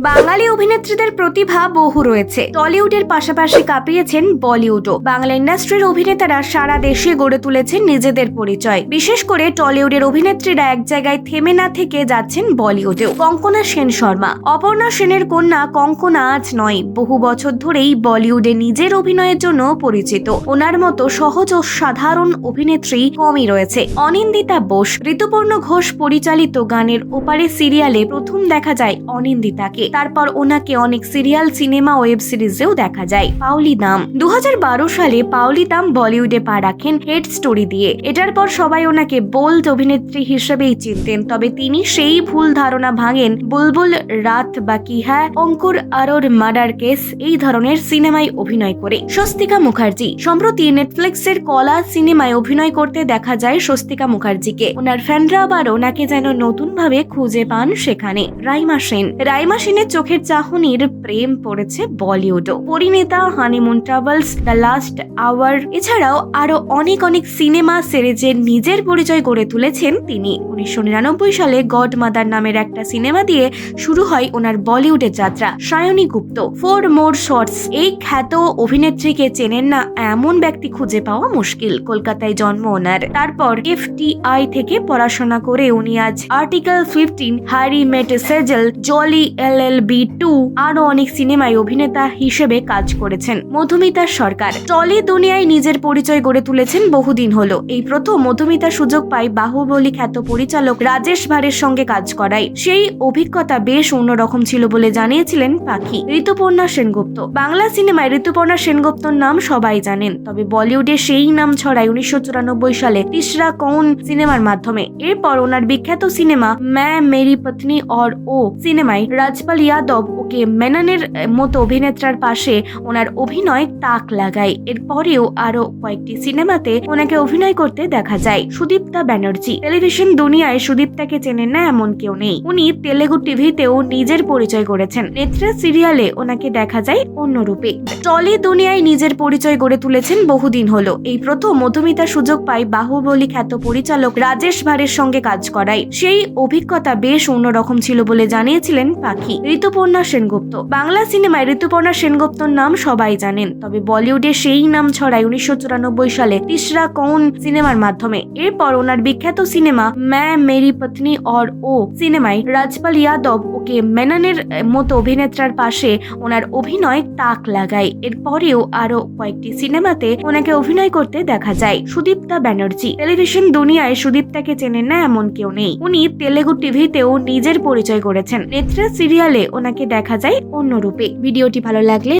বাঙালি অভিনেত্রীদের প্রতিভা বহু রয়েছে। টলিউডের পাশাপাশি কাঁপিয়েছেন বলিউডও। বাংলা ইন্ডাস্ট্রির অভিনেতারা সারা দেশে গড়ে তুলেছেন নিজেদের পরিচয়। বিশেষ করে টলিউডের অভিনেত্রীরা এক জায়গায় থেমে না থেকে যাচ্ছেন বলিউডেও। কঙ্কনা সেন শর্মা, অপর্ণা সেনের কন্যা কঙ্কনা আজ নয়, বহু বছর ধরেই বলিউডে নিজের অভিনয়ের জন্য পরিচিত। ওনার মতো সহজ ও সাধারণ অভিনেত্রী কমই রয়েছে। অনিন্দিতা বোস, ঋতুপর্ণ ঘোষ পরিচালিত গানের ওপারে সিরিয়ালে প্রথম দেখা যায় অনিন্দিতাকে। তারপর ওনাকে অনেক সিরিয়াল, সিনেমা, ওয়েব সিরিজেও দেখা যায়। পাওলি দাম, 2012 সালে পাওলি দাম বলিউডে পা রাখেন হেড স্টোরি দিয়ে। এটার পর সবাই ওনাকে বোল্ড অভিনেত্রী হিসেবেই চিনতেন, তবে তিনি সেই ভুল ধারণা ভাঙেন বুলবুল, রাত বাকি হ্যায়, অঙ্কুর আরোর মার্ডার কেস এই ধরনের সিনেমায় অভিনয় করে। স্বস্তিকা মুখার্জি, সম্প্রতি নেটফ্লিক্সের কলা সিনেমায় অভিনয় করতে দেখা যায় স্বস্তিকা মুখার্জিকে। ওনার ফ্যানরা আবার ওনাকে যেন নতুন ভাবে খুঁজে পান সেখানে। রাইমা সেনের চোখের চাহনির প্রেম পড়েছে বলিউডও। Parineeta, honeymoon travels, the last hour এছাড়াও আরো অনেক সিনেমা সিরিজে নিজের পরিচয় গড়ে তুলেছেন তিনি। 1999 সালে গড মাদার নামের একটা সিনেমা দিয়ে শুরু হয় ওনার বলিউডের যাত্রা। সায়নী গুপ্ত, 4 মোর শর্টস, এই খ্যাত অভিনেত্রীকে চেনেন না এমন ব্যক্তি খুঁজে পাওয়া মুশকিল। কলকাতায় জন্ম ওনার। তারপর FTI থেকে পড়াশোনা করে উনি আজ আর্টিকেল 15, হ্যারি মেট সেজেল, জলি LLB2 আরো অনেক সিনেমায় অভিনেতা হিসেবে কাজ করেছেন। মধুমিতা সরকার, টলি দুনিয়ায় নিজের পরিচয় গড়ে তুলেছেন বহুদিন হলো। এই প্রথম মধুমিতা সুযোগ পায় বাহুবলী খ্যাত পরিচালক রাজেশ ভারের সঙ্গে কাজ করায়। সেই অভিজ্ঞতা বেশ অন্যরকম ছিল বলে জানিয়েছিলেন পাখি। ঋতুপর্ণা সেনগুপ্ত, বাংলা সিনেমায় ঋতুপর্ণা সেনগুপ্তর নাম সবাই জানেন, তবে বলিউডে সেই নাম ছড়ায় 1994 সালে তিসরা কৌন সিনেমার মাধ্যমে। এরপর ওনার বিখ্যাত সিনেমা मैं मेरी पत्नी और ও সিনেমায় রাজপাল যাদব ওকে মেননের মতো অভিনেত্রার পাশে ওনার অভিনয় তাক লাগায়। এরপরেও আরো কয়েকটি সিনেমাতে ওনাকে অভিনয় করতে দেখা যায়। সুদীপ্তা ব্যানার্জি, টেলিভিশন দুনিয়ায় সুদীপ্তাকে চেনেন না এমন কেউ নেই। উনি তেলেগু টিভিতেও নিজের পরিচয় গড়েছেন। নেত্রা সিরিয়ালে ওনাকে দেখা যায় অন্য রূপে। টলি দুনিয়ায় নিজের পরিচয় গড়ে তুলেছেন বহুদিন হলো। এই প্রথম মধুমিতা সুযোগ পায় বাহুবলী খ্যাত পরিচালক রাজেশ ভারের সঙ্গে কাজ করায়। সেই অভিজ্ঞতা বেশ অন্যরকম ছিল বলে জানিয়েছিলেন পাখি। ঋতুপর্ণা সেনগুপ্ত, বাংলা সিনেমায় ঋতুপর্ণা সেনগুপ্তর নাম সবাই জানেন, তবে বলিউডে সেই নাম ছড়ায় 1994 সালে তিসরা কৌন সিনেমার মাধ্যমে। এরপর ওনার বিখ্যাত সিনেমা मैं मेरी पत्नी और ও সিনেমায় রাজপাল যাদব ওকে মেননের মতো অভিনেত্রার পাশে ওনার অভিনয় তাক লাগায়। এরপরেও আরো কয়েকটি সিনেমাতে ওনাকে অভিনয় করতে দেখা যায়। সুদীপ্তা ব্যানার্জি, টেলিভিশন দুনিয়ায় সুদীপ্তাকে চেনেন না এমন কেউ নেই। উনি তেলেগু টিভিতেও নিজের পরিচয় গড়েছেন। নেত্রা সিরিয়ালে ওনাকে দেখা যায় অন্য রূপে। ভিডিওটি ভালো লাগলে